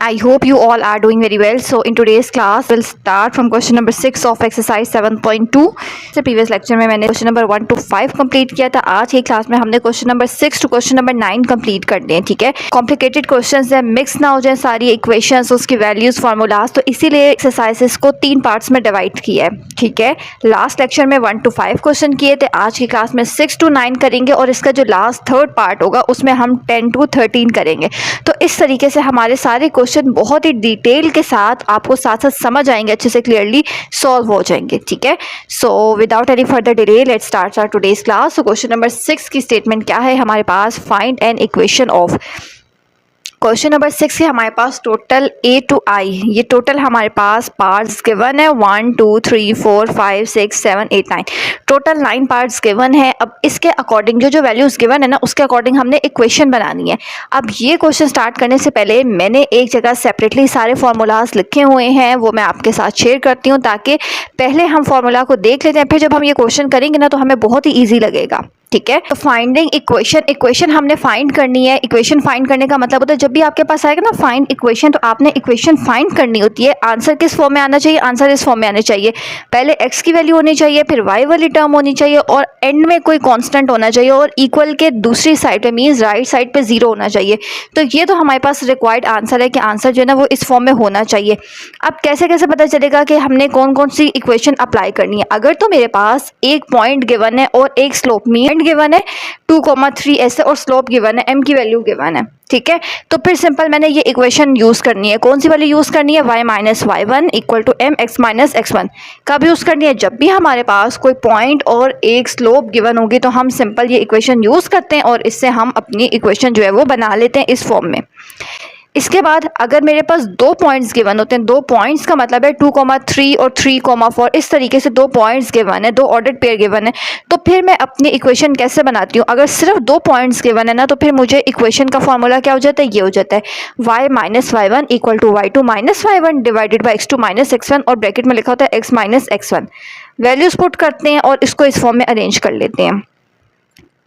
I hope you all are doing very well. So in today's class we'll start from question number 6 of exercise 7.2. से previous lecture में मैंने question number 1 to 5 complete किया था. आज की class में हमने question number 6 to question number 9 complete करने हैं. ठीक है, कॉम्प्लिकेटेड क्वेश्चंस है, मिक्स ना हो जाए सारी इक्वेशंस, उसकी वैल्यूज, फार्मूलाज, तो इसीलिए एक्सरसाइजेस को 3 पार्ट्स में डिवाइड किया है. ठीक है, लास्ट लेक्चर में 1 to 5 क्वेश्चन किए थे. आज की क्लास में 6 to 9 करेंगे और इसका जो लास्ट थर्ड पार्ट होगा उसमें हम 10 to 13 करेंगे. तो इस तरीके से हमारे सारे क्वेश्चन बहुत ही डिटेल के साथ आपको साथ साथ समझ आएंगे, अच्छे से क्लियरली सॉल्व हो जाएंगे. ठीक है, so without any further delay let's start our today's class. So question number 6 की स्टेटमेंट क्या है हमारे पास? Find an equation of. Question number 6 है हमारे पास टोटल A to I, ये टोटल हमारे पास पार्ट्स गिवन है 1 2 3 4 5 6 7 8 9, टोटल 9 पार्ट्स गिवन है. अब इसके अकॉर्डिंग जो वैल्यूज़ गिवन है ना, उसके अकॉर्डिंग हमने इक्वेशन बनानी है. अब ये क्वेश्चन स्टार्ट करने से पहले मैंने एक जगह सेपरेटली सारे फार्मूलाज लिखे हुए हैं, वो मैं आपके साथ शेयर करती हूँ ताकि पहले हम फार्मूला को देख लेते हैं, फिर जब हम ये क्वेश्चन करेंगे ना तो हमें बहुत ही ईजी लगेगा. ठीक है, तो फाइंडिंग इक्वेशन हमने फाइंड करनी है. इक्वेशन फाइंड करने का मतलब होता है जब भी आपके पास आएगा ना फाइंड इक्वेशन, तो आपने इक्वेशन फाइंड करनी होती है. आंसर किस फॉर्म में आना चाहिए? आंसर इस फॉर्म में आने चाहिए. पहले x की वैल्यू होनी चाहिए, फिर y वाली टर्म होनी चाहिए और एंड में कोई कांस्टेंट होना चाहिए और इक्वल के दूसरी साइड पे मींस राइट साइड पे 0 होना चाहिए. तो ये तो हमारे पास रिक्वायर्ड आंसर है कि आंसर जो है ना वो इस फॉर्म में होना चाहिए. अब कैसे कैसे पता चलेगा कि हमने कौन कौन सी इक्वेशन अप्लाई करनी है? अगर तो मेरे पास एक पॉइंट गिवन है और एक स्लोप मीन गिवन है 2,3 ऐसे और स्लोप गिवन है, m की वैल्यू गिवन है. ठीक है, तो फिर सिंपल मैंने ये इक्वेशन यूज करनी है. कौन सी वाली यूज करनी है? y minus y1 equal to m x minus x1. कब यूज करनी है? जब भी हमारे पास कोई पॉइंट और एक स्लोप गिवन होगी तो हम सिंपल ये इक्वेशन यूज करते हैं और इससे हम अपनी इक्वेशन जो है वो बना लेते हैं इस फॉर्म में. इसके बाद अगर मेरे पास 2 पॉइंट्स गिवन होते हैं, 2 पॉइंट्स का मतलब है 2,3 और 3,4, इस तरीके से 2 पॉइंट्स गिवन है, 2 ऑर्डर्ड पेयर गिवन है, तो फिर मैं अपनी इक्वेशन कैसे बनाती हूँ? अगर सिर्फ 2 पॉइंट्स गिवन है ना तो फिर मुझे इक्वेशन का फॉर्मूला क्या हो जाता है? ये हो जाता है y minus y1 equal to y2 minus y1 divided by x2 minus x1 और ब्रैकेट में लिखा होता है x minus x1. Values put करते हैं और इसको इस फॉर्म में अरेंज कर लेते हैं.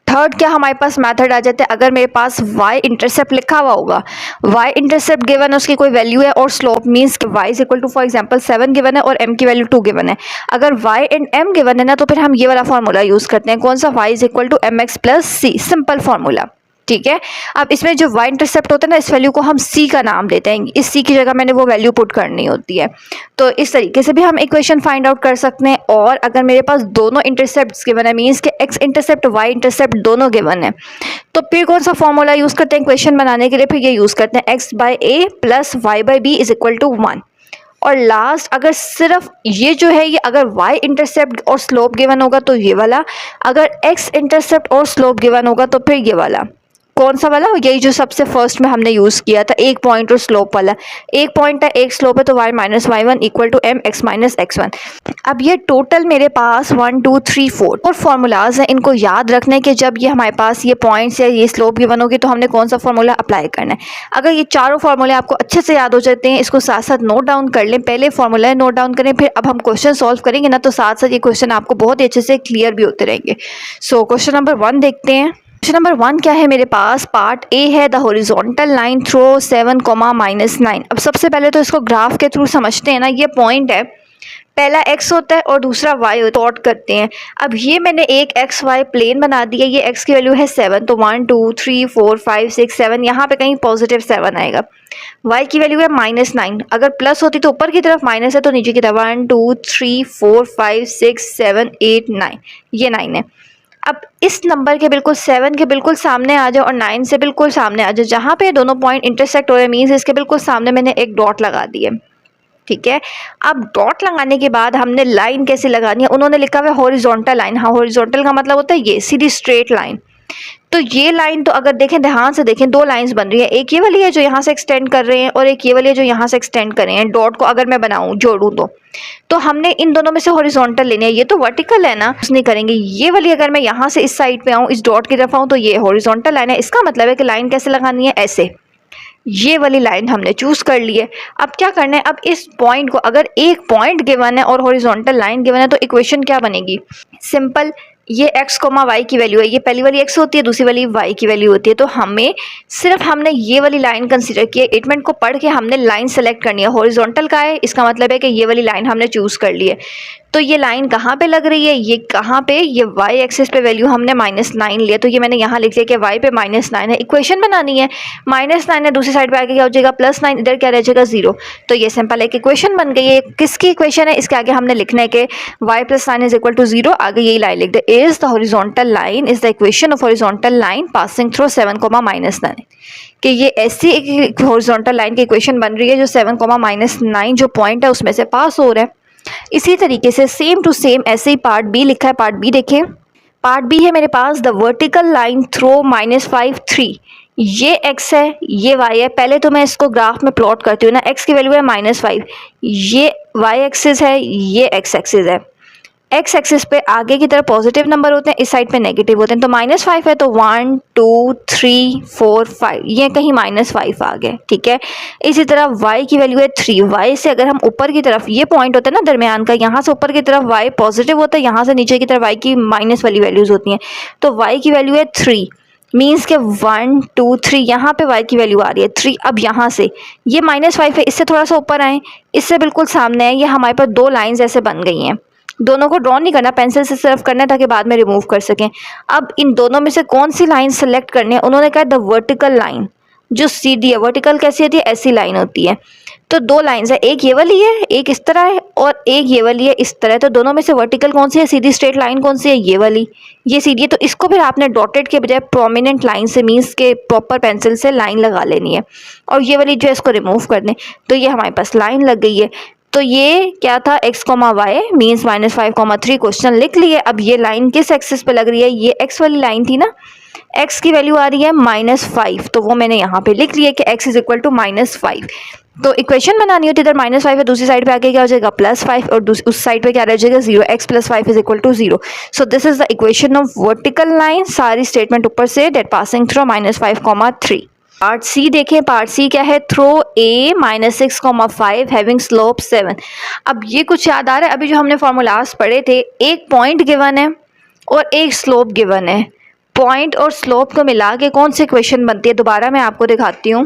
थर्ड क्या हमारे पास मेथड आ जाता है? अगर मेरे पास y इंटरसेप्ट लिखा हुआ होगा, y इंटरसेप्ट गिवन है, उसकी कोई वैल्यू है और स्लोप मींस कि y is equal to for example 7 given है और m की वैल्यू 2 गिवन है. अगर y एंड m गिवन है ना तो फिर हम ये वाला फार्मूला यूज करते हैं. कौन सा? y is equal to mx plus c, simple formula. ठीक है, अब इसमें जो y इंटरसेप्ट होता है ना, इस वैल्यू को हम c का नाम देते हैं. इस c की जगह मैंने वो वैल्यू पुट करनी होती है. तो इस तरीके से भी हम इक्वेशन फाइंड आउट कर सकते हैं. और अगर मेरे पास दोनों इंटरसेप्ट गिवन है मींस कि x इंटरसेप्ट y इंटरसेप्ट दोनों गिवन है, तो फिर कौन सा फॉर्मूला यूज करते हैं इक्वेशन बनाने के लिए? फिर ये यूज करते हैं x by a plus y by b is equal to 1. और लास्ट अगर सिर्फ ये जो है ये अगर y इंटरसेप्ट और स्लोप गिवन होगा तो ये वाला, अगर x इंटरसेप्ट और स्लोप गिवन होगा तो फिर ये वाला. कौन सा वाला? यही जो सबसे फर्स्ट में हमने यूज़ किया था, एक पॉइंट और स्लोप वाला. एक पॉइंट है, एक स्लोप है, तो y minus y1 equal to m x minus x1. अब ये टोटल मेरे पास 1 2 3 4 और फार्मूलाज हैं. इनको याद रखने के जब ये हमारे पास ये पॉइंट्स या ये स्लोप गिवन होगी तो हमने कौन सा फार्मूला अप्लाई करना है. अगर ये चारों फार्मूले आपको अच्छे से याद हो जाते हैं, इसको साथ साथ नोट डाउन कर लें. पहले फार्मूला नोट डाउन करें, फिर अब हम क्वेश्चन सॉल्व करेंगे ना तो साथ साथ ये क्वेश्चन आपको बहुत ही अच्छे से क्लियर भी होते रहेंगे. सो क्वेश्चन नंबर 1 देखते हैं. क्वेश्चन नंबर 1 क्या है मेरे पास? पार्ट ए है द हॉरिजॉन्टल लाइन थ्रो 7, -9. अब सबसे पहले तो इसको ग्राफ के थ्रू समझते हैं ना. ये पॉइंट है, पहला x होता है और दूसरा y होता है. करते हैं. अब ये मैंने एक एक्स वाई प्लेन बना दिया. ये x की वैल्यू है 7, तो 1 2 3 4 5 6 7, यहाँ पे कहीं पॉजिटिव 7 आएगा. y की वैल्यू है -9. अगर प्लस होती तो ऊपर की तरफ, माइनस है तो नीचे की तरफ. 1 2 3 4 5 6 7 8 9, ये 9 है. अब इस नंबर के बिल्कुल 7 के बिल्कुल सामने आ जाओ और 9 से बिल्कुल सामने आ जाओ. जहाँ पे दोनों पॉइंट इंटरसेक्ट हो रहे हैं मीन्स इसके बिल्कुल सामने मैंने एक डॉट लगा दी है. ठीक है, अब डॉट लगाने के बाद हमने लाइन कैसे लगानी है? उन्होंने लिखा हुआ है हॉरिजॉन्टल लाइन. हाँ, हॉरिजॉन्टल का मतलब होता है ये सीधी स्ट्रेट लाइन. तो ये लाइन तो अगर देखें, ध्यान से देखें, 2 लाइंस बन रही है. एक ये वाली है जो यहाँ से एक्सटेंड कर रहे हैं और एक ये वाली है जो यहाँ से एक्सटेंड कर रहे हैं. डॉट को अगर मैं बनाऊँ, जोड़ूँ तो हमने इन दोनों में से हॉरिजॉन्टल लेनी है. ये तो वर्टिकल है ना, कुछ नहीं करेंगे. ये वाली अगर मैं यहाँ से इस साइड पे आऊँ, इस डॉट की तरफ आऊँ, तो ये हॉरिजॉन्टल लाइन है. इसका मतलब है कि लाइन कैसे लगानी है? ऐसे. ये वाली लाइन हमने चूज कर ली है. अब क्या करना है? अब इस पॉइंट को, अगर एक पॉइंट गिवन है और हॉरिजॉन्टल लाइन गिवन है तो इक्वेशन क्या बनेगी? सिंपल ये x कोमा वाई की वैल्यू है, ये पहली वाली x होती है, दूसरी वाली y की वैल्यू होती है। तो हमें सिर्फ हमने ये वाली लाइन कंसीडर की है, स्टेटमेंट को पढ़ के हमने लाइन सेलेक्ट करनी है। हॉरिजॉन्टल का है, इसका मतलब है कि ये वाली लाइन हमने चूज़ कर ली है। तो ये लाइन कहाँ पे लग रही है, ये कहाँ पे, ये y एक्सिस पे वैल्यू हमने -9 लिया, तो ये मैंने यहाँ लिख लिया कि y पे -9 है। इक्वेशन बनानी है, -9 है, दूसरी साइड पे आगे क्या हो जाएगा +9, इधर क्या रह जाएगा 0। तो ये सिंपल एक इक्वेशन बन गई है। किसकी इक्वेशन है, इसके आगे हमने लिखना है कि y + 9 = 0, आगे यही लाइन लिख दे। Is the horizontal line, is the equation of horizontal line passing through 7, -9, कि ये ऐसी एक हॉरिजॉन्टल लाइन की इक्वेशन बन रही है जो 7, -9 जो पॉइंट है उसमें से पास हो रहा है। इसी तरीके से सेम टू सेम ऐसे ही पार्ट बी लिखा है। पार्ट बी देखें, पार्ट बी है मेरे पास, द वर्टिकल लाइन थ्रो -5, 3, ये x है, ये y है। पहले तो मैं इसको ग्राफ में प्लॉट करती हूँ ना, x की वैल्यू है -5, ये y एक्सिस है, ये x एक्सिस है। x एक्सिस पे आगे की तरफ पॉजिटिव नंबर होते हैं, इस साइड पे नेगेटिव होते हैं। तो -5 है तो 1 2 3 4 5, ये कहीं -5 आ गए, ठीक है। इसी तरह y की वैल्यू है 3, y से अगर हम ऊपर की तरफ, ये पॉइंट होता है ना दरमियान का, यहाँ से ऊपर की तरफ y पॉजिटिव होता है, यहाँ से नीचे की तरफ y की माइनस वाली वैल्यूज़ होती हैं। तो y की वैल्यू है 3, मीन्स के 1 2 3, यहाँ पे y की वैल्यू आ रही है 3। अब यहाँ से ये -5 है, इससे थोड़ा सा ऊपर आए, इससे बिल्कुल सामने है, ये हमारे पास दो लाइन्स ऐसे बन गई हैं। दोनों को ड्रॉ नहीं करना, पेंसिल से सिर्फ करना है ताकि बाद में रिमूव कर सकें। अब इन दोनों में से कौन सी लाइन सेलेक्ट करनी है, उन्होंने कहा द वर्टिकल लाइन जो सीधी है। वर्टिकल कैसी होती है, ऐसी लाइन होती है। तो दो लाइंस है, एक ये वाली है, एक इस तरह है, और एक ये वाली है इस तरह। तो दोनों में से वर्टिकल कौन सी है, सीधी स्ट्रेट लाइन कौन सी है, ये वाली, ये सीधी है। तो इसको फिर आपने डॉटेड के बजाय प्रोमिनेंट लाइन से, मीन्स के प्रॉपर पेंसिल से लाइन लगा लेनी है, और ये वाली जो है इसको रिमूव कर दें। तो ये हमारे पास लाइन लग गई है। तो ये क्या था, x, y मीन्स -5, 3 क्वेश्चन लिख लिए। अब ये लाइन किस एक्सिस पे लग रही है, ये x वाली लाइन थी ना, x की वैल्यू आ रही है -5, तो वो मैंने यहाँ पे लिख लिया कि x = -5। तो इक्वेशन बनानी होती है, इधर -5 है, दूसरी साइड पे आके क्या हो जाएगा +5, और उस साइड पे क्या रह जाएगा 0, x + 5 = 0। So this is the equation of vertical line, सारी स्टेटमेंट ऊपर से, that passing through -5, 3। Part C देखें, पार्ट सी क्या है, थ्रो a -6, 5 हैविंग स्लोप 7। अब ये कुछ याद आ रहा है, अभी जो हमने फॉर्मूलाज पढ़े थे, एक पॉइंट गिवन है और एक स्लोप गिवन है। पॉइंट और स्लोप को मिला के कौन सी इक्वेशन बनती है, दोबारा मैं आपको दिखाती हूँ।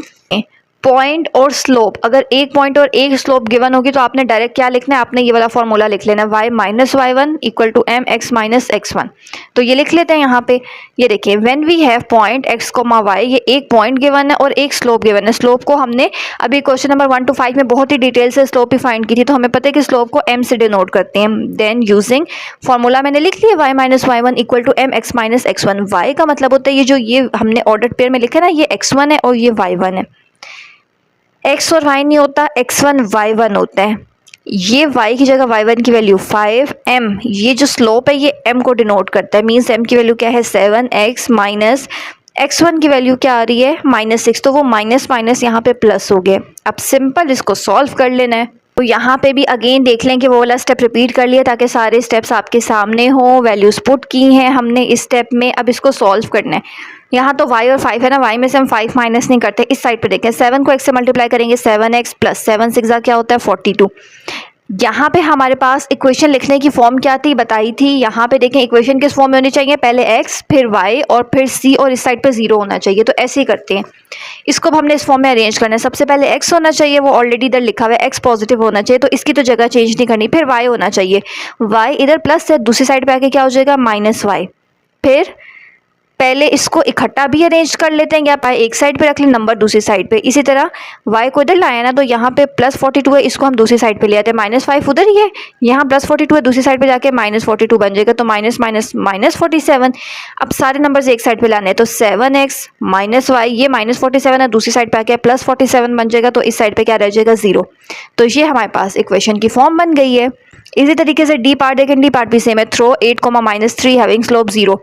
पॉइंट और स्लोप, अगर एक पॉइंट और एक स्लोप गिवन होगी तो आपने डायरेक्ट क्या लिखना है, आपने ये वाला फॉर्मूला लिख लेना है, y - y1 = mx - x1। तो ये लिख लेते हैं यहाँ पे। ये देखिए, when we have point x, y, ये एक पॉइंट गिवन है और एक स्लोप गिवन है। स्लोप को हमने अभी क्वेश्चन नंबर 1 to 5 में बहुत ही डिटेल से स्लोप ही फाइंड की थी, तो हमें पता है कि स्लोप को m से डिनोट करते हैं। देन यूजिंग फॉर्मूला मैंने लिख लिया, y - y1 = mx - x1। y का मतलब होता है ये जो ये हमने ऑर्डर पेयर में लिखा है ना, ये x1 है और ये y1 है। x और y नहीं होता, x1 y1 होता है। ये y की जगह y1 की वैल्यू 5, m, ये जो स्लोप है ये m को डिनोट करता है, मीन्स m की वैल्यू क्या है 7x माइनस x1 की वैल्यू क्या आ रही है -6, तो वो माइनस माइनस यहाँ पे प्लस हो गए। अब सिंपल इसको सॉल्व कर लेना है। तो यहाँ पे भी अगेन देख लें कि वो वाला स्टेप रिपीट कर लिया ताकि सारे स्टेप्स आपके सामने हो। वैल्यूज पुट की हैं हमने इस स्टेप में, अब इसको सॉल्व करना है। यहाँ तो y और 5 है ना, y में से हम 5 माइनस नहीं करते। इस साइड पे देखें, 7 को x से मल्टीप्लाई करेंगे, 7x + 7 6 क्या होता है 42। यहाँ पे हमारे पास इक्वेशन लिखने की फॉर्म क्या थी बताई थी। यहाँ पे देखें इक्वेशन किस फॉर्म में होनी चाहिए, पहले x फिर y और फिर c और इस साइड पे 0 होना चाहिए। तो ऐसे ही करते हैं, इसको हमने इस फॉर्म में अरेंज करना है। सबसे पहले x होना चाहिए, वो ऑलरेडी इधर लिखा हुआ है, x पॉजिटिव होना चाहिए, तो इसकी तो जगह चेंज नहीं करनी। फिर y होना चाहिए, y इधर प्लस है, दूसरी साइड पे आके क्या हो जाएगा -y। फिर पहले इसको इकट्ठा भी अरेंज कर लेते हैं, या एक साइड पे रख लें, नंबर दूसरी साइड पे। इसी तरह y को इधर लाया ना, तो यहाँ पे +42 है, इसको हम दूसरी साइड पे ले आते हैं। -5 उधर ही है, यहाँ +42 है, दूसरी साइड पे जाके -42 बन जाएगा, तो माइनस माइनस -47। अब सारे नंबर्स एक साइड पे लाने हैं, तो 7x - y, ये -47 है, दूसरी साइड पे आके +47 बन जाएगा, तो इस साइड पे क्या रह जाएगा 0। तो ये हमारे पास इक्वेशन की फॉर्म बन गई है। इसी तरीके से डी पार्ट देखें, डी पार्ट भी सेम है, थ्रो 8, -3 हैविंग स्लोप 0।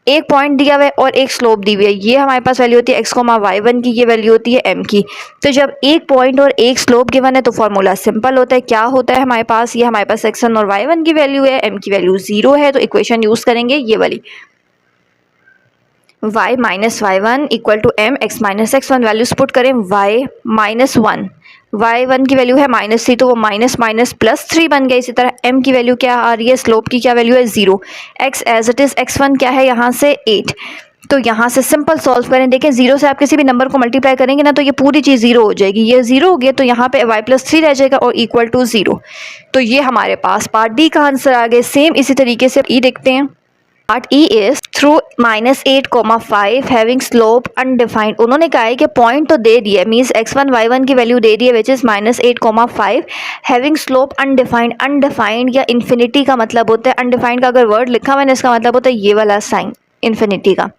एक पॉइंट दिया हुआ है और एक स्लोप दी हुई है, ये हमारे पास वैल्यू होती है x, y1 की, ये वैल्यू होती है m की। तो जब एक पॉइंट और एक स्लोप गिवन है तो फॉर्मूला सिंपल होता है। क्या होता है हमारे पास, ये हमारे पास x1 और y1 की वैल्यू है, m की वैल्यू 0 है, तो इक्वेशन यूज करेंगे ये वाली, y - y1 = m x - x1। Values put करें, y - 1 y1 की वैल्यू है -3 तो वो माइनस माइनस +3 बन गया। इसी तरह m की वैल्यू क्या आ रही है, स्लोप की क्या वैल्यू है 0, x as it is x1 क्या है यहाँ से 8। तो यहाँ से सिंपल सॉल्व करें, देखें 0 से आप किसी भी नंबर को मल्टीप्लाई करेंगे ना तो ये पूरी चीज़ 0 हो जाएगी, ये 0 हो गया तो यहाँ पे y+3 रह जाएगा और इक्वल टू 0। तो ये हमारे पास पार्ट डी का आंसर आ गया। सेम इसी तरीके से ई देखते हैं। Part E is through -8,5 having slope undefined. उन्होंने कहा है कि पॉइंट तो दे दिया, मीन्स x1 y1 की वैल्यू दे दी है which is -8,5 having slope undefined. Undefined या इन्फिनिटी का मतलब होता है, अनडिफाइंड का अगर वर्ड लिखा हुआ है इसका मतलब होता है ये वाला साइन इन्फिनिटी का।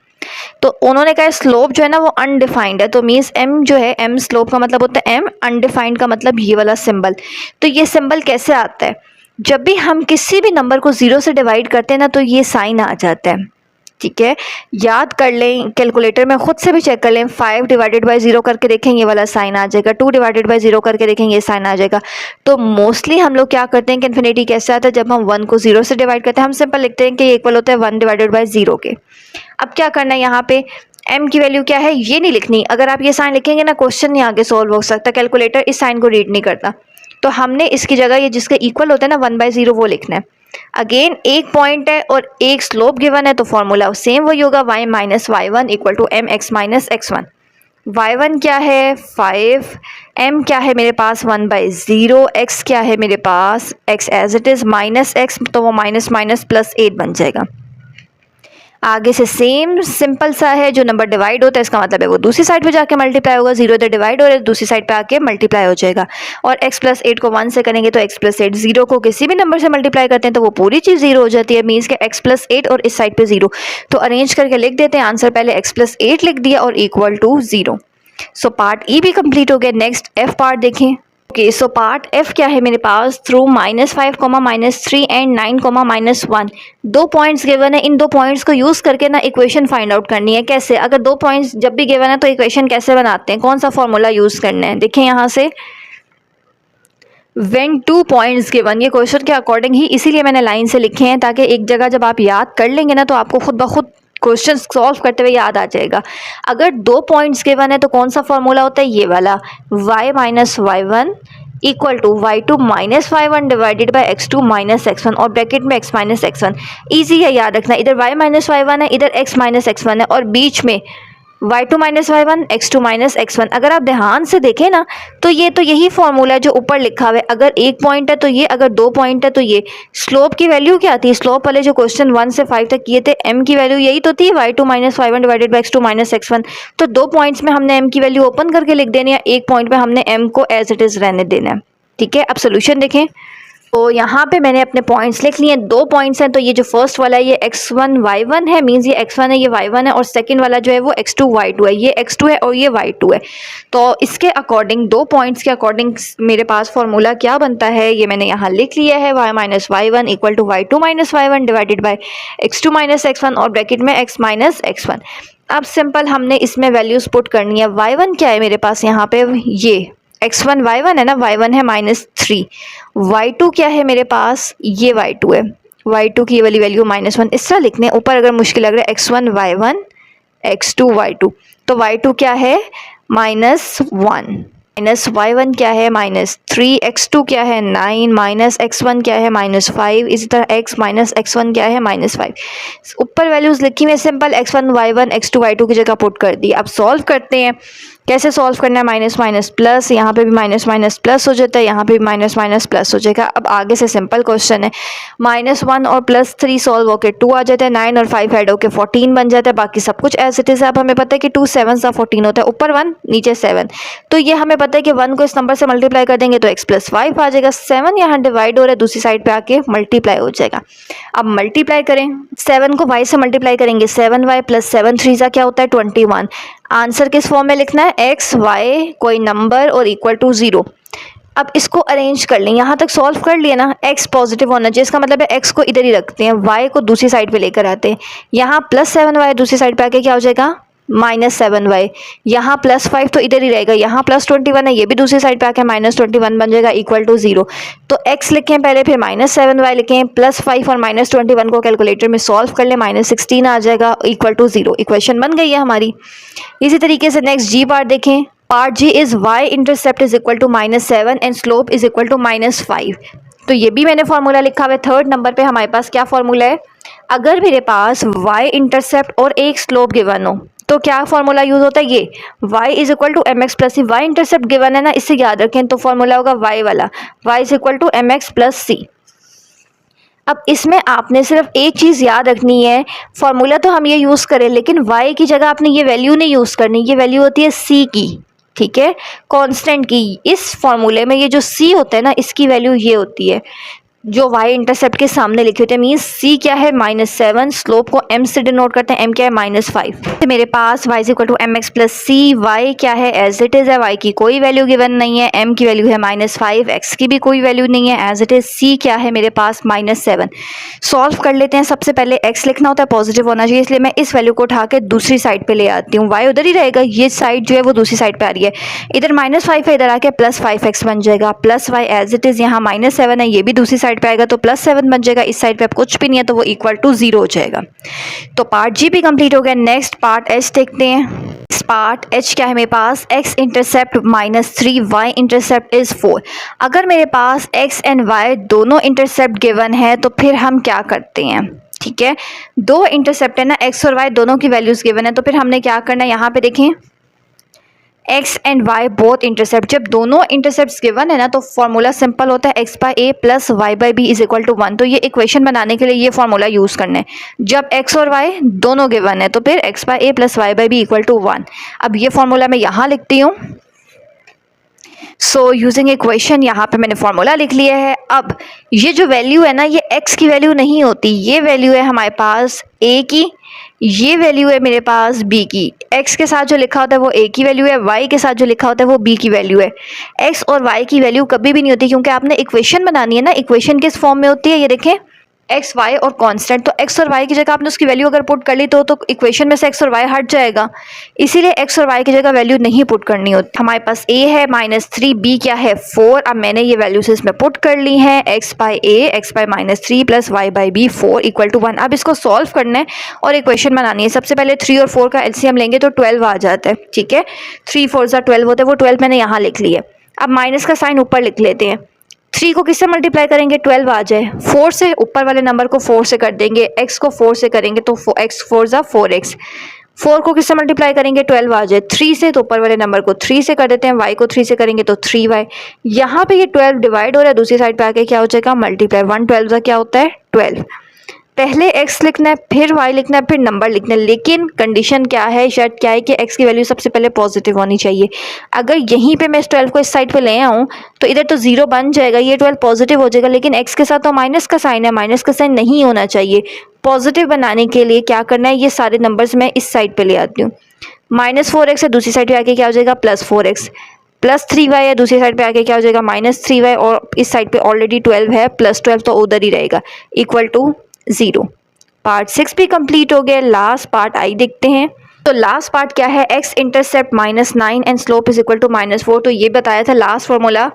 तो उन्होंने कहा स्लोप जो है ना वो अनडिफाइंड है, तो मीन्स m जो है, m स्लोप का मतलब होता है m, अनडिफाइंड का मतलब ये वाला सिंबल। तो ये सिंबल कैसे आता है, जब भी हम किसी भी नंबर को 0 से डिवाइड करते हैं ना तो ये साइन आ जाता है। ठीक है, याद कर लें, कैलकुलेटर में खुद से भी चेक कर लें, 5 डिवाइडेड बाई 0 करके देखें ये वाला साइन आ जाएगा, 2 डिवाइडेड बाई 0 करके देखें ये साइन आ जाएगा। तो मोस्टली हम लोग क्या करते हैं कि इन्फिनिटी कैसे आता है, जब हम 1 को 0 से डिवाइड करते हैं हम सिंपल लिखते हैं कि ये इक्वल होता है 1 डिवाइडेड बाई 0 के। अब क्या करना है, यहाँ पे m की वैल्यू क्या है ये नहीं लिखनी। अगर आप ये साइन लिखेंगे ना क्वेश्चन नहीं आगे सॉल्व हो सकता, कैलकुलेटर इस साइन को रीड नहीं करता। तो हमने इसकी जगह ये जिसके इक्वल होता है ना 1/0 वो लिखना है। अगेन एक पॉइंट है और एक स्लोप गिवन है तो फॉर्मूला सेम वही होगा, y minus y1 equal to m x minus x1। y1 क्या है 5, m क्या है मेरे पास 1/0, x क्या है मेरे पास x as it is minus x, तो वो माइनस माइनस +8 बन जाएगा। आगे से सेम सिंपल सा है, जो नंबर डिवाइड होता है इसका मतलब है वो दूसरी साइड पे जाके मल्टीप्लाई होगा, 0 इधर डिवाइड हो रहा है दूसरी साइड पे आके मल्टीप्लाई हो जाएगा। और x+8 को 1 से करेंगे तो x+8, 0 को किसी भी नंबर से मल्टीप्लाई करते हैं तो वो पूरी चीज़ 0 हो जाती है, मीन्स के x+8 और इस साइड पे 0। तो अरेंज करके लिख देते हैं आंसर, पहले x+8 लिख दिया और इक्वल टू 0। सो पार्ट ई भी कंप्लीट हो गया। नेक्स्ट एफ पार्ट देखें। ओके, सो पार्ट एफ क्या है मेरे पास, थ्रू -5, -3 एंड 9, -1 दो पॉइंट्स गिवन है। इन दो पॉइंट्स को यूज़ करके ना इक्वेशन फाइंड आउट करनी है। कैसे, अगर दो पॉइंट्स जब भी गिवन है तो इक्वेशन कैसे बनाते हैं, कौन सा फॉर्मूला यूज़ करना है, देखें यहाँ से व्हेन 2 पॉइंट्स गिवन, ये क्वेश्चन के अकॉर्डिंग ही इसीलिए मैंने लाइन से लिखे हैं ताकि एक जगह जब आप याद कर लेंगे ना तो आपको खुद ब खुद क्वेश्चन सॉल्व करते हुए याद आ जाएगा। अगर 2 पॉइंट्स गिवन है तो कौन सा फॉर्मूला होता है, ये वाला y minus y1 equal to y2 minus y1 divided by x2 minus x1 और ब्रैकेट में x माइनस x1। ईजी है याद रखना, इधर y माइनस y1 है, इधर x माइनस x1 है और बीच में y2 minus y1 x2 minus x1। अगर आप ध्यान से देखें ना तो यही फॉर्मूला है जो ऊपर लिखा हुआ है। अगर एक पॉइंट है तो ये, अगर 2 पॉइंट है तो ये। स्लोप की वैल्यू क्या थी, स्लोप वाले जो क्वेश्चन 1 से 5 तक किए थे, m की वैल्यू यही तो थी y2 minus y1 divided by x2 minus x1। तो 2 पॉइंट्स में हमने m की वैल्यू ओपन करके लिख देनी है, एक पॉइंट में हमने m को एज इट इज़ रहने देना है। ठीक है, अब सोल्यूशन देखें। तो यहाँ पे मैंने अपने पॉइंट्स लिख लिए, 2 पॉइंट्स हैं। तो ये जो फर्स्ट वाला है ये x1 y1 है, मीन्स ये x1 है ये y1 है, और सेकंड वाला जो है वो x2 y2 है, ये x2 है और ये y2 है। तो इसके अकॉर्डिंग 2 पॉइंट्स के अकॉर्डिंग मेरे पास फॉर्मूला क्या बनता है ये मैंने यहाँ लिख लिया है, y minus y1 equal to y2 minus y1 divided by x2 minus x1 और ब्रैकेट में x माइनस x1। अब सिंपल हमने इसमें वैल्यूज़ पुट करनी है। y1 क्या है मेरे पास यहाँ पे, ये x1 y1 है ना, y1 है -3, y2 क्या है मेरे पास, ये y2 है, y2 की ये वाली वैल्यू -1। इस तरह लिखने, ऊपर अगर मुश्किल लग रहा है x1 y1 x2 y2, तो y2 क्या है -1, माइनस y1 क्या है -3, x2 क्या है 9, माइनस x1 क्या है -5, इसी तरह x माइनस x1 क्या है -5। ऊपर वैल्यूज़ लिखी हुई simple, x1 y1 x2 y2 की जगह पुट कर दी। अब सॉल्व करते हैं, कैसे सॉल्व करना है, माइनस माइनस प्लस, यहाँ पे भी माइनस माइनस प्लस हो जाता है, यहाँ पे भी माइनस माइनस प्लस हो जाएगा। अब आगे से सिंपल क्वेश्चन है, -1 और +3 सॉल्व होकर 2 आ जाता है, 9 और 5 ऐड होकर 14 बन जाता है, बाकी सब कुछ एज इट इज़। अब हमें पता है कि 2 7 सा 14 होता है, ऊपर 1 नीचे 7, तो ये हमें पता है कि 1 को इस नंबर से मल्टीप्लाई कर देंगे तो x + 5 आ जाएगा। 7 यहाँ डिवाइड हो रहा है, दूसरी साइड पे आके मल्टीप्लाई हो जाएगा। अब मल्टीप्लाई करें, 7 को y से मल्टीप्लाई करेंगे, 7y + 7 3 सा क्या होता है 21। आंसर किस फॉर्म में लिखना है, x y कोई नंबर और इक्वल टू 0। अब इसको अरेंज कर लें, यहाँ तक सॉल्व कर लिया ना, x पॉजिटिव होना चाहिए, इसका मतलब है x को इधर ही रखते हैं, y को दूसरी साइड पे लेकर आते हैं। यहाँ +7y दूसरी साइड पे आके क्या हो जाएगा -7y, यहाँ +5 तो इधर ही रहेगा, यहाँ +21 है, ये भी दूसरी साइड पे आके -21 बन जाएगा इक्वल टू 0। तो x लिखें पहले, फिर -7y लिखें, +5 और -21 को कैलकुलेटर में सॉल्व कर लें, -16 आ जाएगा इक्वल टू 0। इक्वेशन बन गई है हमारी। इसी तरीके से नेक्स्ट जी पार्ट देखें। Part G is Y intercept is equal to -7 and slope is equal to -5। तो ये भी मैंने फार्मूला लिखा हुआ है। थर्ड नंबर पे हमारे पास क्या फार्मूला है, अगर मेरे पास y इंटरसेप्ट और एक स्लोप गिवन हो तो क्या फार्मूला यूज होता है, ये y is equal to M X plus C. Y intercept given है ना, इससे याद रखें, तो फार्मूला होगा y वाला, y is equal to M X plus C. अब इसमें आपने सिर्फ एक चीज़ याद रखनी है, फार्मूला तो हम ये यूज़ करें लेकिन y की जगह आपने ये वैल्यू नहीं यूज़ करनी, ये वैल्यू होती है c की, ठीक है, कांस्टेंट की। इस फॉर्मूले में ये जो c होता है ना, इसकी वैल्यू ये होती है जो y इंटरसेप्ट के सामने लिखे होते हैं। मीन्स c क्या है -7, स्लोप को m से डिनोट करते हैं, m क्या है -5। तो मेरे पास y is equal to M X plus C. Y क्या है, एज इट इज़ है, y की कोई वैल्यू गिवन नहीं है, m की वैल्यू है -5, x की भी कोई वैल्यू नहीं है, एज इट इज़। c क्या है मेरे पास -7। सॉल्व कर लेते हैं। सबसे पहले x लिखना होता है, पॉजिटिव होना चाहिए, इसलिए मैं इस वैल्यू को उठा के दूसरी साइड पे ले आती हूँ। y उधर ही रहेगा, ये साइड जो है वो दूसरी साइड पे आ रही है, इधर -5 है, इधर आके +5x बन जाएगा, plus y as it is, यहाँ -7 है, ये भी दूसरी साइड पे आएगा तो +7 बन जाएगा। इस साइड पे अब कुछ भी नहीं है तो वो इक्वल टू 0 हो जाएगा। तो पार्ट जी भी कंप्लीट हो गया। नेक्स्ट पार्ट एच देखते हैं। इस पार्ट एच क्या है मेरे पास, x intercept -3, y intercept is 4। अगर मेरे पास x एंड y दोनों इंटरसेप्ट गिवन है तो फिर हम क्या करते हैं, ठीक है, दो इंटरसेप्ट है ना, x और y दोनों की वैल्यूज गिवन है, तो फिर हमने क्या करना है, यहाँ पे देखें x and y both intercept, जब दोनों इंटरसेप्ट्स गिवन है ना तो फॉर्मूला सिंपल होता है x by A plus y by B is equal to 1। तो ये इक्वेशन बनाने के लिए ये फॉर्मूला यूज़ करना है। जब x और y दोनों गिवन है तो फिर x by A plus y by B equal to 1। अब ये फॉर्मूला मैं यहाँ लिखती हूँ। सो यूजिंग इक्वेशन, यहाँ पे मैंने फॉर्मूला लिख लिया है। अब ये जो वैल्यू है ना, ये x की वैल्यू नहीं होती, ये वैल्यू है हमारे पास a की, ये वैल्यू है मेरे पास b की। x के साथ जो लिखा होता है वो a की वैल्यू है, y के साथ जो लिखा होता है वो b की वैल्यू है। x और y की वैल्यू कभी भी नहीं होती, क्योंकि आपने इक्वेशन बनानी है ना, इक्वेशन किस फॉर्म में होती है, ये देखें एक्स वाई और कांस्टेंट। तो एक्स और वाई की जगह आपने उसकी वैल्यू अगर पुट कर ली तो इक्वेशन में से एक्स और वाई हट जाएगा, इसीलिए एक्स और वाई की जगह वैल्यू नहीं पुट करनी होती। हमारे पास a है -3, b क्या है 4। अब मैंने ये वैल्यूज इसमें पुट कर ली हैं, x by a, x by -3 plus y by b 4 equal to 1। अब इसको सॉल्व करना है और इक्वेशन बनानी है। सबसे पहले 3 और 4 का एलसीएम लेंगे तो 12 आ जाता है, ठीक है, 3 4 12 होते हैं, वो 12 मैंने यहाँ लिख लिया। अब माइनस का साइन ऊपर लिख लेते हैं। 3 को किससे मल्टीप्लाई करेंगे, 12 आ जाए, 4 से ऊपर वाले नंबर को 4 से कर देंगे, x को 4 से करेंगे तो x 4 = 4x। 4 को किससे मल्टीप्लाई करेंगे, 12 आ जाए, 3 से तो ऊपर वाले नंबर को 3 से कर देते हैं, y को 3 से करेंगे तो 3y। यहाँ पे ये 12 डिवाइड हो रहा है, दूसरी साइड पे आके क्या हो जाएगा, मल्टीप्लाई। 1 12 क्या होता है 12। पहले x लिखना है, फिर y लिखना है, फिर नंबर लिखना है, लेकिन कंडीशन क्या है, शर्त क्या है कि x की वैल्यू सबसे पहले पॉजिटिव होनी चाहिए। अगर यहीं पे मैं इस 12 को इस साइड पे ले आऊँ तो इधर तो 0 बन जाएगा, ये 12 पॉजिटिव हो जाएगा, लेकिन x के साथ तो माइनस का साइन है, माइनस का साइन नहीं होना चाहिए। पॉजिटिव बनाने के लिए क्या करना है, ये सारे नंबर्स मैं इस साइड पर ले आती हूँ। -4x है, दूसरी साइड पर आके क्या हो जाएगा +4x, प्लस 3y है, दूसरी साइड पे आके क्या हो जाएगा -3y, और इस साइड पे ऑलरेडी 12 है, +12 तो उधर ही रहेगा, इक्वल टू 0। पार्ट 6 भी कंप्लीट हो गया। लास्ट पार्ट आई देखते हैं। तो लास्ट पार्ट क्या है, x intercept -9 and slope is equal to -4। तो ये बताया था लास्ट फॉर्मूला,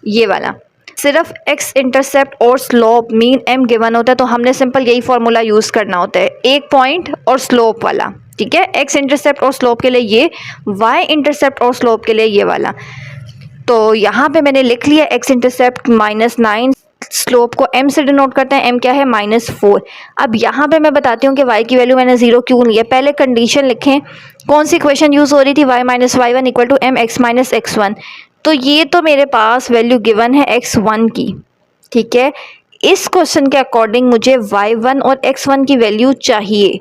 ये वाला। सिर्फ x इंटरसेप्ट और स्लोप मीन m गिवन होता है तो हमने सिंपल यही फॉर्मूला यूज़ करना होता है, एक पॉइंट और स्लोप वाला, ठीक है, x इंटरसेप्ट और स्लोप के लिए ये, y इंटरसेप्ट और स्लोप के लिए ये वाला। तो यहाँ पे मैंने लिख लिया x इंटरसेप्ट -9, स्लोप को m से डिनोट करते हैं, m क्या है -4। अब यहाँ पे मैं बताती हूँ कि y की वैल्यू मैंने 0 क्यों ली है। पहले कंडीशन लिखें, कौन सी इक्वेशन यूज़ हो रही थी, y - y1 equal to m x - x1। तो ये तो मेरे पास वैल्यू गिवन है x1 की, ठीक है, इस क्वेश्चन के अकॉर्डिंग मुझे y1 और x1 की वैल्यू चाहिए।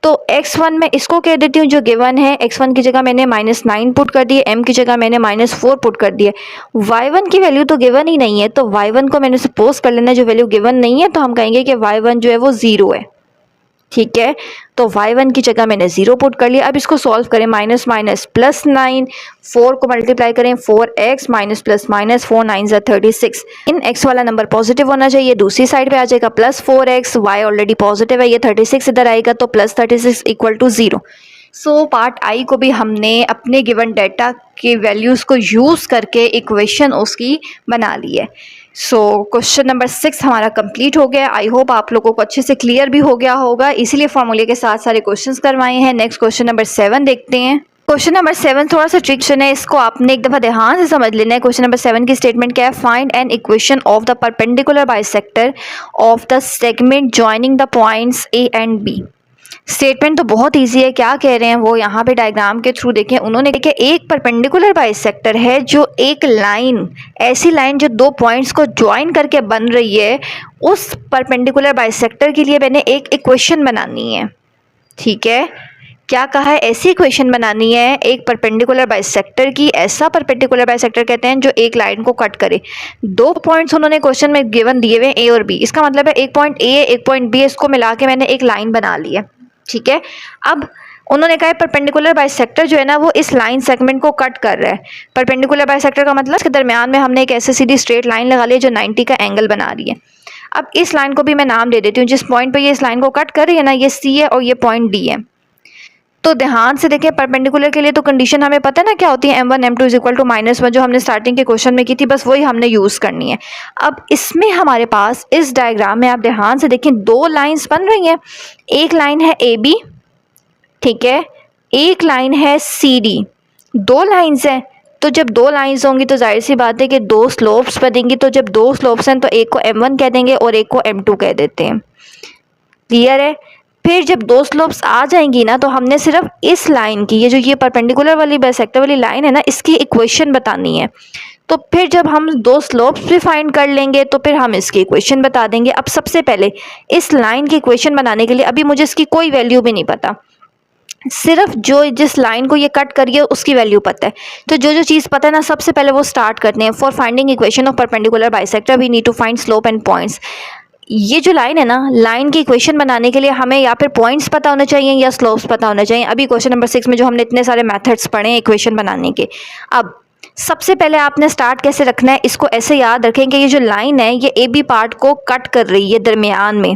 तो x1 मैं इसको कह देती हूँ जो गिवन है, x1 की जगह मैंने -9 पुट कर दिए, m की जगह मैंने -4 पुट कर दिए। y1 की वैल्यू तो गिवन ही नहीं है, तो y1 को मैंने सपोज कर लेना जो वैल्यू गिवन नहीं है, तो हम कहेंगे कि y1 जो है वो 0 है, ठीक है। तो y1 की जगह मैंने 0 पुट कर लिया। अब इसको सॉल्व करें, माइनस +9, 4 को मल्टीप्लाई करें, 4x -+- 4 9 36। इन x वाला नंबर पॉजिटिव होना चाहिए, दूसरी साइड पे आ जाएगा +4x, y ऑलरेडी पॉजिटिव है, ये 36 इधर आएगा तो +36 equal to 0। So part I को भी हमने अपने गिवन डाटा के वैल्यूज़ को यूज़ करके इक्वेशन उसकी बना ली है। सो क्वेश्चन नंबर 6 हमारा कंप्लीट हो गया। आई होप आप लोगों को अच्छे से क्लियर भी हो गया होगा, इसीलिए फॉर्मूले के साथ सारे क्वेश्चंस करवाए हैं। नेक्स्ट क्वेश्चन नंबर 7 देखते हैं। क्वेश्चन नंबर 7 थोड़ा सा ट्रिक्शन है, इसको आपने एक दफ़ा ध्यान से समझ लेना है। क्वेश्चन नंबर 7 की स्टेटमेंट क्या है? Find an equation of the perpendicular bisector of the segment joining the points A and B. Statement तो बहुत इजी है, क्या कह रहे हैं वो यहाँ पे डायग्राम के थ्रू देखें। उन्होंने देखिए एक परपेंडिकुलर बाइसेक्टर है जो एक लाइन, ऐसी लाइन जो दो पॉइंट्स को ज्वाइन करके बन रही है, उस परपेंडिकुलर बाइसेक्टर के लिए मैंने एक इक्वेशन बनानी है। ठीक है, क्या कहा है? ऐसी इक्वेशन बनानी है एक परपेंडिकुलर बाइसेक्टर की। ऐसा परपेंडिकुलर बाइसेक्टर कहते हैं जो एक लाइन को कट करे। दो पॉइंट्स उन्होंने क्वेश्चन में गिवन दिए हुए ए और बी, इसका मतलब है एक पॉइंट ए एक पॉइंट बी, इसको मिला के मैंने एक लाइन बना ली है। ठीक है, अब उन्होंने कहा है परपेंडिकुलर बाइसेक्टर जो है ना वो इस लाइन सेगमेंट को कट कर रहा है। परपेंडिकुलर बाइसेक्टर का मतलब इसके दरमियान में हमने एक ऐसे सीधी स्ट्रेट लाइन लगा ली है जो 90 का एंगल बना रही है। अब इस लाइन को भी मैं नाम दे देती हूँ, जिस पॉइंट पर ये इस लाइन को कट कर रही है ना, ये सी है और ये पॉइंट डी है। तो ध्यान से देखें, परपेंडिकुलर के लिए तो कंडीशन हमें पता है ना क्या होती है, m1 m2 is equal to -1, जो हमने स्टार्टिंग के क्वेश्चन में की थी, बस वही हमने यूज़ करनी है। अब इसमें हमारे पास इस डायग्राम में आप ध्यान से देखें दो लाइंस बन रही हैं। एक लाइन है ए बी, ठीक है, एक लाइन है सी डी। दो लाइंस हैं, तो जब दो लाइंस होंगी तो जाहिर सी बात है कि दो स्लोप्स बनेंगी। तो जब दो स्लोप्स हैं तो एक को m1 कह देंगे और एक को m2 कह देते हैं। क्लियर है? फिर जब दो स्लोप्स आ जाएंगी ना तो हमने सिर्फ इस लाइन की, ये परपेंडिकुलर वाली बाइसेक्टर वाली लाइन है ना, इसकी इक्वेशन बतानी है। तो फिर जब हम दो स्लोप्स भी फाइंड कर लेंगे तो फिर हम इसकी इक्वेशन बता देंगे। अब सबसे पहले इस लाइन की इक्वेशन बनाने के लिए अभी मुझे इसकी कोई वैल्यू भी नहीं पता, सिर्फ जिस लाइन को ये कट करिए उसकी वैल्यू पता है। तो जो चीज़ पता है ना, सबसे पहले वो स्टार्ट करते हैं। For finding equation of perpendicular bisector we need to find slope and points. ये जो लाइन है ना, लाइन की इक्वेशन बनाने के लिए हमें या फिर पॉइंट्स पता होने चाहिए या स्लोप्स पता होने चाहिए। अभी क्वेश्चन नंबर 6 में जो हमने इतने सारे मेथड्स पढ़े हैं इक्वेशन बनाने के। अब सबसे पहले आपने स्टार्ट कैसे रखना है, इसको ऐसे याद रखें कि ये जो लाइन है ये ए बी पार्ट को कट कर रही है दरमियान में।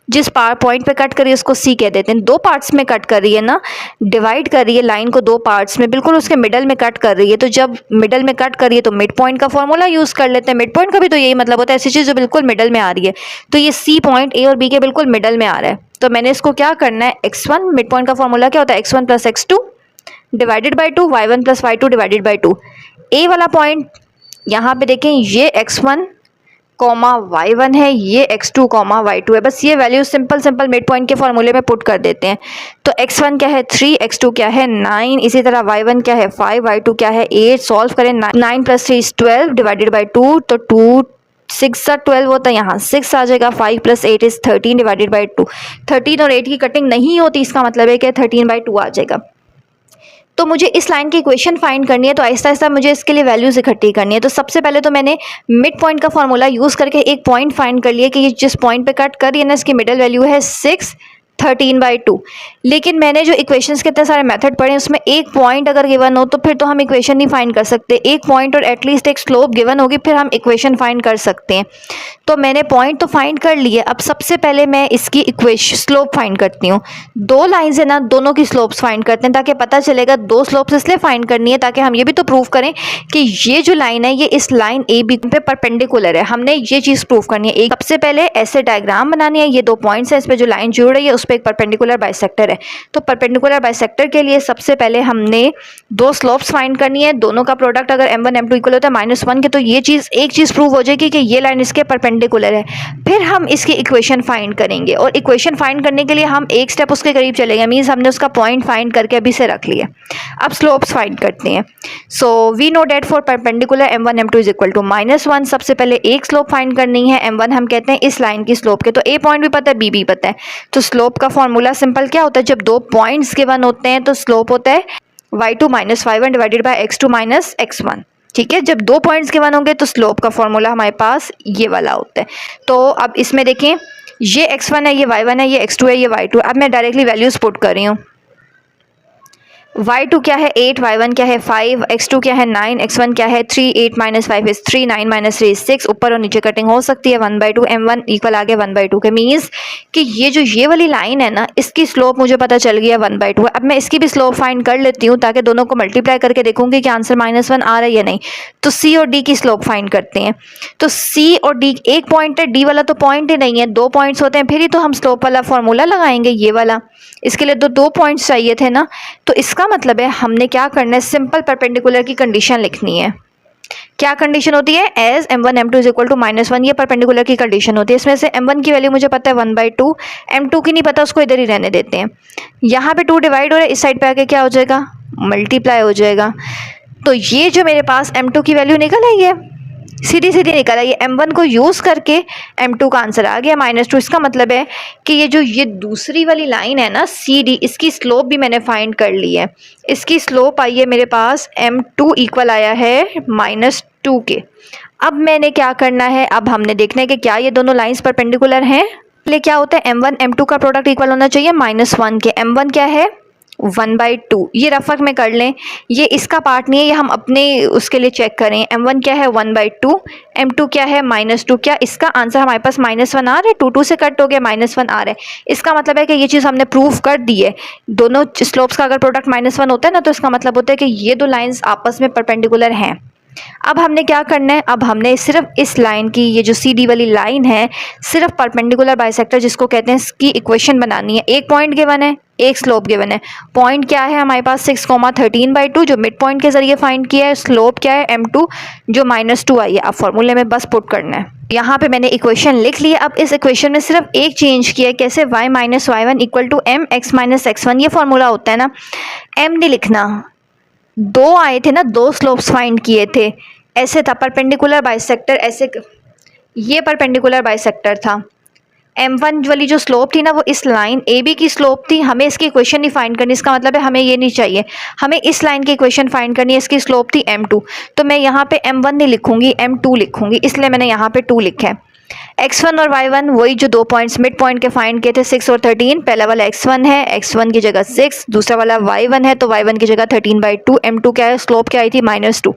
जिस पॉइंट पे कट कर रही है उसको सी कह देते हैं। दो पार्ट्स में कट कर रही है ना, डिवाइड कर रही है लाइन को दो पार्ट्स में, बिल्कुल उसके मिडल में कट कर रही है। तो जब मिडल में कट कर रही है तो मिड पॉइंट का फॉर्मूला यूज़ कर लेते हैं। मिड पॉइंट का भी तो यही मतलब होता है, ऐसी चीज़ जो बिल्कुल मिडल में आ रही है। तो ये सी पॉइंट ए और बी के बिल्कुल मिडल में आ रहा है, तो मैंने इसको क्या करना है, x1, मिड पॉइंट का फॉर्मूला क्या होता है, x1 plus x2 divided by 2, y1 plus y2 divided by 2। ए वाला पॉइंट यहाँ पे देखें, ये x1 कॉमा y1 है, ये x2 कॉमा y2 है। बस ये वैल्यू सिंपल मिड पॉइंट के फॉर्मूले में पुट कर देते हैं। तो x1 क्या है 3, x2 क्या है 9, इसी तरह y1 क्या है 5, y2 क्या है 8। सॉल्व करें, 9 प्लस 3 12 डिवाइडेड बाई 2, तो 2 6 12 होता है, यहाँ 6 आ जाएगा। 5 प्लस 8 इज 13 डिवाइडेड बाई 2। 13 और 8 की कटिंग नहीं होती, इसका मतलब है कि 13/2 आ जाएगा। तो मुझे इस लाइन की इक्वेशन फाइंड करनी है, तो आहिस्ता आहिस्ता मुझे इसके लिए वैल्यूज इकट्ठी करनी है। तो सबसे पहले तो मैंने मिड पॉइंट का फॉर्मूला यूज़ करके एक पॉइंट फाइंड कर लिया कि ये जिस पॉइंट पे कट कर रही है ना, इसकी मिडल वैल्यू है 6 13/2। लेकिन मैंने जो इक्वेशंस के इतने सारे मेथड पढ़े उसमें एक पॉइंट अगर गिवन हो तो फिर तो हम इक्वेशन नहीं फाइंड कर सकते। एक पॉइंट और एटलीस्ट एक स्लोप गिवन होगी फिर हम इक्वेशन फाइंड कर सकते हैं। तो मैंने पॉइंट तो फाइंड कर लिए, अब सबसे पहले मैं इसकी इक्वेशन स्लोप फाइंड करती हूँ। दो लाइंस है ना, दोनों की स्लोप्स फाइंड करते हैं ताकि पता चलेगा। दो स्लोप्स इसलिए फाइंड करनी है ताकि हम ये भी तो प्रूव करें कि ये जो लाइन है ये इस लाइन ए बी पे परपेंडिकुलर है। हमने ये चीज़ प्रूव करनी है। एक सबसे पहले ऐसे डायग्राम बनानी है, ये दो पॉइंट्स है, इस पर जो लाइन जुड़ रही है उस पर एक परपेंडिकुलर बाइसेक्टर है। तो परपेंडिकुलर बाइसेक्टर के लिए सबसे पहले हमने दो स्लोप्स फाइंड करनी है। दोनों का प्रोडक्ट अगर m1 m2 इक्वल होता है -1 के, तो ये चीज़ एक चीज़ प्रूव हो जाएगी कि ये लाइन इसके परपेंडिकुलर है। फिर हम इसकी इक्वेशन फाइंड करेंगे और इक्वेशन फाइंड करने के लिए हम एक स्टेप उसके करीब चलेंगे। मीन्स हमने उसका पॉइंट फाइंड करके अभी से रख लिया। अब स्लोप्स फाइंड करते हैं। So we know that for perpendicular m1 m2 is equal to -1। सबसे पहले एक स्लोप फाइंड करनी है। m1 हम कहते हैं इस लाइन की स्लोप के, तो a पॉइंट भी पता है b भी पता है। तो स्लोप का फॉर्मूला सिंपल क्या होता है, जब दो पॉइंट्स गिवन होते हैं तो स्लोप होता है y2 minus y1 divided by x2 minus x1। ठीक है, जब दो पॉइंट्स गिवन होंगे तो स्लोप का फॉर्मूला हमारे पास ये वाला होता है। तो अब इसमें देखें, ये x1 है, ये y1 है, ये x2 है, ये y2। अब मैं डायरेक्टली वैल्यूज पुट कर रही हूँ। y2 क्या है 8, y1 क्या है 5, x2 क्या है 9, x1 क्या है 3, 8 माइनस 5 इज 3, 9 माइनस 3 इज 6। ऊपर और नीचे कटिंग हो सकती है। 1/2 m1 इक्वल आ गया 1/2 के। मीन्स कि ये वाली लाइन है ना, इसकी स्लोप मुझे पता चल गया 1/2। अब मैं इसकी भी स्लोप फाइंड कर लेती हूँ ताकि दोनों को मल्टीप्लाई करके देखूंगी कि आंसर -1 आ रहा है या नहीं। तो c और d की स्लोप फाइंड करते हैं। तो c और d एक पॉइंट है, d वाला तो पॉइंट ही नहीं है, दो पॉइंट्स होते हैं फिर ही तो हम स्लोप वाला फॉर्मूला लगाएंगे, ये वाला। इसके लिए दो पॉइंट्स चाहिए थे ना, तो इसका मतलब है हमने क्या करना है, सिंपल परपेंडिकुलर की कंडीशन लिखनी है। क्या कंडीशन होती है, as m1 m2 is equal to -1, ये परपेंडिकुलर की कंडीशन होती है। इसमें से m1 की वैल्यू मुझे पता है 1/2, m2 की नहीं पता, उसको इधर ही रहने देते हैं। यहाँ पे 2 डिवाइड हो रहा है, इस साइड पे आके क्या हो जाएगा, मल्टीप्लाई हो जाएगा। तो ये जो मेरे पास m2 की वैल्यू निकल आई है, सीधी सीधी निकल आई है, m1 को यूज़ करके m2 का आंसर आ गया -2। इसका मतलब है कि ये दूसरी वाली लाइन है ना CD, इसकी स्लोप भी मैंने फाइंड कर ली है। इसकी स्लोप आई है मेरे पास m2 इक्वल आया है -2 के। अब मैंने क्या करना है, अब हमने देखना है कि क्या ये दोनों लाइंस परपेंडिकुलर हैं। पहले क्या होता है, m1 m2 का प्रोडक्ट इक्वल होना चाहिए -1 के। m1 क्या है 1/2, ये रफक में कर लें, ये इसका पार्ट नहीं है, ये हम अपने उसके लिए चेक करें। m1 क्या है 1/2, m2 क्या है -2। क्या इसका आंसर हमारे पास -1 आ रहा है, 2 से कट हो गया, -1 आ रहा है। इसका मतलब है कि ये चीज़ हमने प्रूव कर दी है। दोनों स्लोप्स का अगर प्रोडक्ट -1 होता है ना, तो इसका मतलब होता है कि ये दो लाइन्स आपस में परपेंडिकुलर हैं। अब हमने क्या करना है, अब हमने सिर्फ इस लाइन की, ये जो CD वाली लाइन है, सिर्फ परपेंडिकुलर बाइसेक्टर जिसको कहते हैं, इसकी इक्वेशन बनानी है। एक पॉइंट गिवन है, एक स्लोप गिवन है। पॉइंट क्या है हमारे पास 6,13/2 जो मिड पॉइंट के जरिए फाइंड किया है। स्लोप क्या है m2 जो -2 आई है। अब फॉर्मूले में बस पुट करना है। यहाँ पे मैंने इक्वेशन लिख ली है। अब इस इक्वेशन में सिर्फ एक चेंज किया है, कैसे, y - y1 equal to mx - x1, ये फॉर्मूला होता है ना। m नहीं लिखना, दो आए थे ना, दो स्लोप्स फाइंड किए थे, ऐसे था परपेंडिकुलर बाइसेक्टर, ऐसे ये परपेंडिकुलर बाइसेक्टर था। m1 वाली जो स्लोप थी ना, वो इस लाइन AB की स्लोप थी। हमें इसकी इक्वेशन नहीं फाइंड करनी, इसका मतलब है हमें ये नहीं चाहिए, हमें इस लाइन की इक्वेशन फाइंड करनी है। इसकी स्लोप थी m2, तो मैं यहाँ पे m1 नहीं लिखूंगी, m2 लिखूंगी, इसलिए मैंने यहाँ पे 2 लिखा है। x1 और y1 वही जो दो पॉइंट्स मिड पॉइंट के फाइंड किए थे, 6 और 13। पहला वाला x1 है, x1 की जगह 6, दूसरा वाला y1 है, तो y1 की जगह 13/2। m2 क्या है, स्लोप क्या आई थी -2।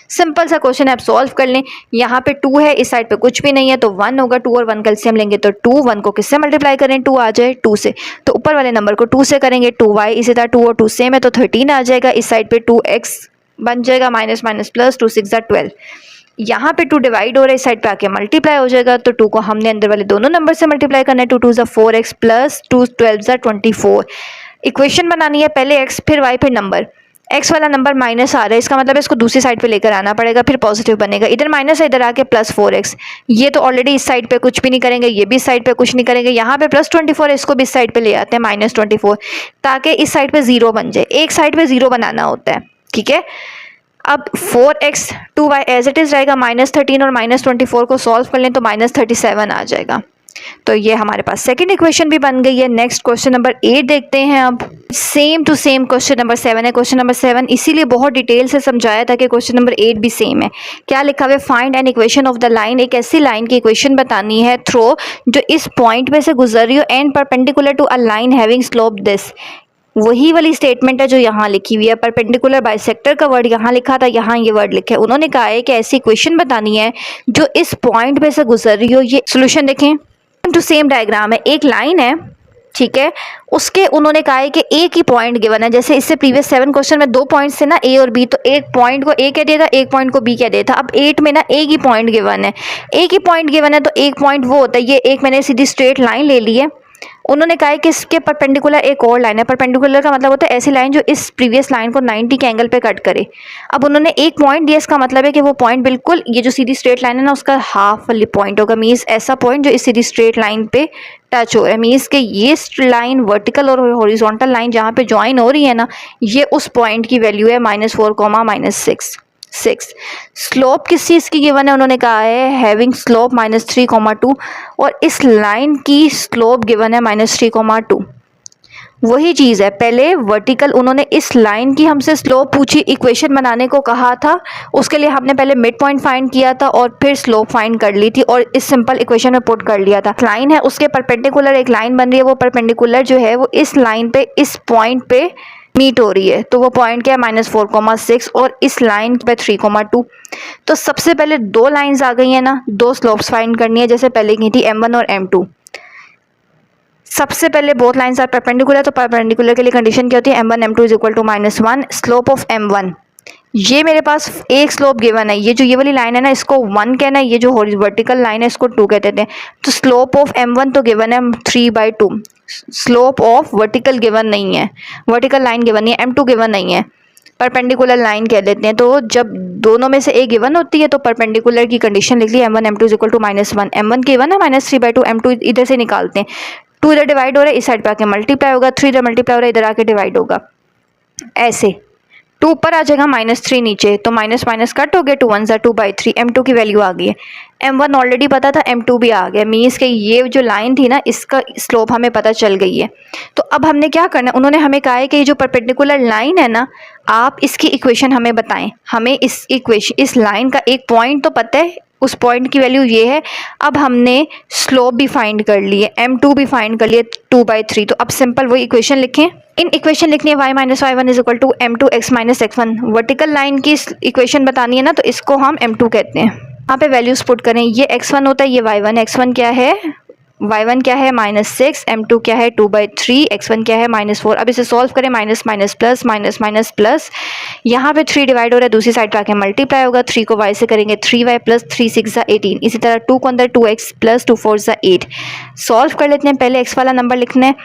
सिंपल सा क्वेश्चन है, आप सॉल्व कर लें। यहाँ पे 2 है, इस साइड पे कुछ भी नहीं है, तो 1 होगा। 2 और 1 कैल्सियम लेंगे तो 2, 1 को किससे मल्टीप्लाई करें, 2 आ जाए 2 से, तो ऊपर वाले नंबर को 2 से करेंगे। 2y, इसी तरह 2 और 2 सेम है, तो 13 आ जाएगा। इस साइड पे 2x बन जाएगा, माइनस माइनस प्लस, 2 6 12। यहाँ पे 2 डिवाइड हो रहा है, इस साइड पे आके मल्टीप्लाई हो जाएगा, तो 2 को हमने अंदर वाले दोनों नंबर से मल्टीप्लाई करना है। 2 2 4x प्लस 2 12 24। इक्वेशन बनानी है, पहले x फिर y फिर नंबर। x वाला नंबर माइनस आ रहा है, इसका मतलब इसको दूसरी साइड पे लेकर आना पड़ेगा, फिर पॉजिटिव बनेगा। इधर माइनस है, इधर आके प्लस 4x। ये तो ऑलरेडी इस साइड पे कुछ भी नहीं करेंगे, ये भी इस साइड पे कुछ नहीं करेंगे। यहाँ पे प्लस 24 है, इसको भी इस साइड पे ले आते हैं -24, ताकि इस साइड पे 0 बन जाए। एक साइड पे 0 बनाना होता है, ठीक है। अब 4x 2y as it is रहेगा। -13 और -24 को सॉल्व कर लें तो -37 आ जाएगा। तो ये हमारे पास सेकंड इक्वेशन भी बन गई है। नेक्स्ट क्वेश्चन नंबर 8 देखते हैं। अब same to same question number 7 है। क्वेश्चन नंबर 7 इसीलिए बहुत डिटेल से समझाया था कि क्वेश्चन नंबर 8 भी सेम है। क्या लिखा हुआ है, find an equation of the line. एक ऐसी लाइन की इक्वेशन बतानी है थ्रो जो इस पॉइंट में से गुजर रही हो and perpendicular to a line having slope this. वही वाली स्टेटमेंट है जो यहाँ लिखी हुई है। परपेंडिकुलर बाइसेक्टर का वर्ड यहाँ लिखा था, यहाँ ये वर्ड लिखा है। उन्होंने कहा है कि ऐसी इक्वेशन बतानी है जो इस पॉइंट पे से गुजर रही हो। ये सोल्यूशन देखें, टू सेम डायग्राम है। एक लाइन है, ठीक है, उसके उन्होंने कहा है कि एक ही पॉइंट गिवन है। जैसे इससे प्रीवियस 7 क्वेश्चन में 2 पॉइंट्स थे ना, ए और बी, तो एक पॉइंट को ए कह दिया था, एक पॉइंट को बी कह दिया था। अब 8 में ना एक ही पॉइंट गिवन है, एक ही पॉइंट गिवन है, तो एक पॉइंट वो होता है, ये एक मैंने सीधी स्ट्रेट लाइन ले ली है। उन्होंने कहा है कि इसके परपेंडिकुलर एक और लाइन है। परपेंडिकुलर का मतलब होता है ऐसी लाइन जो इस प्रीवियस लाइन को 90 के एंगल पे कट करे। अब उन्होंने एक पॉइंट दिया, इसका मतलब है कि वो पॉइंट बिल्कुल ये जो सीधी स्ट्रेट लाइन है ना, उसका हाफ वाली पॉइंट होगा। मीन्स ऐसा पॉइंट जो इस सीधी स्ट्रेट लाइन पे टच हो रहा है। मीन्स कि ये लाइन वर्टिकल और हॉरिजॉन्टल लाइन जहाँ पे ज्वाइन हो रही है ना, ये उस पॉइंट की वैल्यू है -4, -6। स्लोप किस चीज़ की गिवन है, उन्होंने कहा है हैविंग स्लोप -3, 2, और इस लाइन की स्लोप गिवन है -3, 2। वही चीज़ है, पहले वर्टिकल उन्होंने इस लाइन की हमसे स्लोप पूछी, इक्वेशन बनाने को कहा था। उसके लिए हमने पहले मिड पॉइंट फाइंड किया था और फिर स्लोप फाइंड कर ली थी और इस सिंपल इक्वेशन में पुट कर लिया था। लाइन है, उसके परपेंडिकुलर एक लाइन बन रही है, वो परपेंडिकुलर जो है वो इस लाइन पे, इस पॉइंट पे मीट हो रही है। तो वो पॉइंट क्या है, -4, 6, और इस लाइन पे 3, 2। तो सबसे पहले दो लाइंस आ गई हैं ना, दो स्लोप्स फाइंड करनी है, जैसे पहले की थी m1 और m2। सबसे पहले बोथ लाइंस आर परपेंडिकुलर, तो परपेंडिकुलर के लिए कंडीशन क्या होती है, m1 m2 is equal to -1, slope of m1 ये मेरे पास एक स्लोप गिवन है, ये जो ये वाली लाइन है ना इसको 1 कहना है, ये जो वर्टिकल लाइन है इसको 2 कह देते हैं। तो स्लोप ऑफ m1 तो गिवन है 3/2, स्लोप ऑफ वर्टिकल गिवन नहीं है, वर्टिकल लाइन गिवन नहीं है, m2 गिवन नहीं है, परपेंडिकुलर लाइन कह देते हैं। तो जब दोनों में से एक गिवन होती है तो परपेंडिकुलर की कंडीशन लिख ली, m1 m2 equal to -1, m1 given है -3/2, m2 इधर से निकालते हैं, 2 इधर डिवाइड हो रहा है, इस साइड पे आके मल्टीप्लाई होगा, 3 इधर मल्टीप्लाई हो रहा है, इधर आके डिवाइड होगा, ऐसे 2 ऊपर आ जाएगा, -3 नीचे, तो माइनस माइनस कट हो गया, 2 1 2/3, m2 की वैल्यू आ गई है। m1 ऑलरेडी पता था, m2 भी आ गया, मीन्स के ये जो लाइन थी ना इसका स्लोप हमें पता चल गई है। तो अब हमने क्या करना है, उन्होंने हमें कहा है कि ये जो परपेंडिकुलर लाइन है ना, आप इसकी इक्वेशन हमें बताएं। हमें इस लाइन का एक पॉइंट तो पता है, उस पॉइंट की वैल्यू ये है। अब हमने स्लोप भी फाइंड कर लिए, m2 भी फाइंड कर लिए 2/3। तो अब सिंपल वही इक्वेशन लिखें। इन इक्वेशन लिखनी है y - y1 is equal to m2 x - x1। Vertical line की इक्वेशन बतानी है ना, तो इसको हम m2 कहते हैं। यहाँ पे वैल्यूज पुट करें, ये x1 होता है, ये y1, x1 क्या है, y1 क्या है -6, m2 क्या है 2/3, x1 क्या है -4। अब इसे सॉल्व करें, minus minus plus, minus minus plus, यहाँ पे 3 डिवाइड हो रहा है, दूसरी साइड पे आके मल्टीप्लाई होगा, 3 को y से करेंगे 3y प्लस 3 6 18, इसी तरह 2 को अंदर 2x प्लस 2 4 8। सॉल्व कर लेते हैं, पहले x वाला नंबर लिखना है,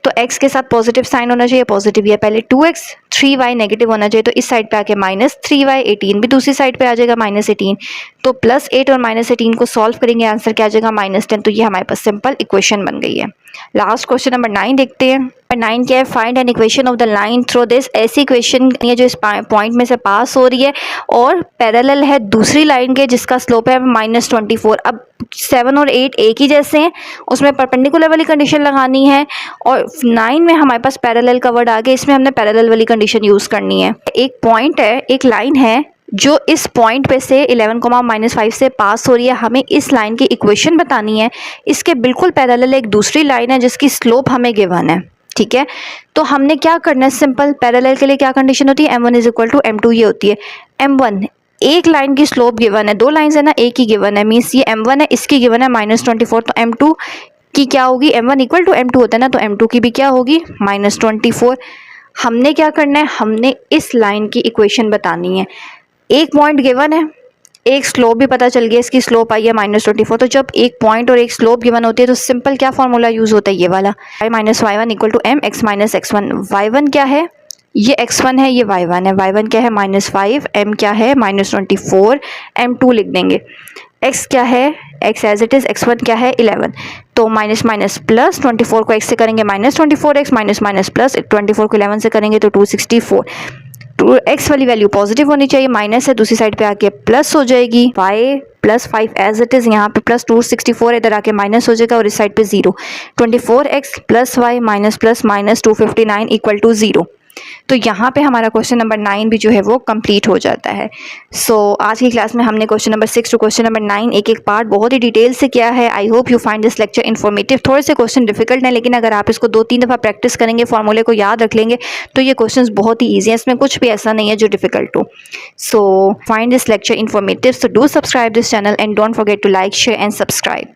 तो x के साथ पॉजिटिव साइन होना चाहिए, पॉजिटिव है पहले 2x, 3y नेगेटिव होना चाहिए, तो इस साइड पे आके -3y, 18 भी दूसरी साइड पे आ जाएगा -18, तो +8 और -18 को सॉल्व करेंगे, आंसर क्या आ जाएगा -10। तो ये हमारे पास सिंपल इक्वेशन बन गई है। लास्ट क्वेश्चन नंबर 9 देखते हैं। 9 क्या है, find an equation of the line through this. ऐसी इक्वेशन है जो इस पॉइंट में से पास हो रही है और पैरेलल है दूसरी लाइन के जिसका स्लोप है -24। अब 7 और 8 एक ही जैसे हैं, उसमें परपेंडिकुलर वाली कंडीशन लगानी है, और 9 में हमारे पास पैरेलल का वर्ड आ गया, इसमें हमने पैरेलल वाली कंडीशन यूज़ करनी है। एक पॉइंट है, एक लाइन है जो इस पॉइंट पे से 11,-5 से पास हो रही है, हमें इस लाइन की इक्वेशन बतानी है। इसके बिल्कुल पैरेलल एक दूसरी लाइन है जिसकी स्लोप हमें गिवन है, ठीक है। तो हमने क्या करना है, सिंपल पैरेलल के लिए क्या कंडीशन होती है, m1 = m2 ये होती है। m1 एक लाइन की स्लोप गिवन है, 2 लाइन्स है ना, एक ही गिवन है, मीन्स ये m1 है, इसकी गिवन है -24, तो m2 की क्या होगी, m1 = m2 होता है ना, तो m2 की भी क्या होगी -24। हमने क्या करना है, हमने इस लाइन की इक्वेशन बतानी है। एक पॉइंट गिवन है, एक स्लोप भी पता चल गया, इसकी स्लोप आई है -24। तो जब एक पॉइंट और एक स्लोप गिवन होती है तो सिंपल क्या फॉर्मूला यूज़ होता है, ये वाला, y - y1 = m x - x1। y1 क्या है, ये x1 है, ये y1 है, y1 क्या है -5, m क्या है -24, m2 लिख देंगे। x क्या है, x as it is, x1 क्या है 11, तो माइनस माइनस प्लस, 24 को x से करेंगे -24x, माइनस माइनस प्लस 24 को 11 से करेंगे तो 264। तो x वाली वैल्यू पॉजिटिव होनी चाहिए, माइनस है, दूसरी साइड पे आके प्लस हो जाएगी, y +5 एज इट इज़, यहाँ पे प्लस 264 इधर आके माइनस हो जाएगा, और इस साइड पे 0, 24x + y minus plus minus 259 = 0। तो यहाँ पे हमारा क्वेश्चन नंबर 9 भी जो है वो कंप्लीट हो जाता है। सो आज की क्लास में हमने question number 6 to question number 9 एक एक पार्ट बहुत ही डिटेल से किया है। I hope you find this lecture informative. थोड़े से क्वेश्चन डिफिकल्ट हैं, लेकिन अगर आप इसको 2-3 दफ़ा प्रैक्टिस करेंगे, फॉर्मूले को याद रख लेंगे, तो ये क्वेश्चन बहुत ही ईजी है, इसमें कुछ भी ऐसा नहीं है जो डिफिकल्ट हो। So find this lecture informative, so do subscribe this channel and don't forget to like, share and subscribe.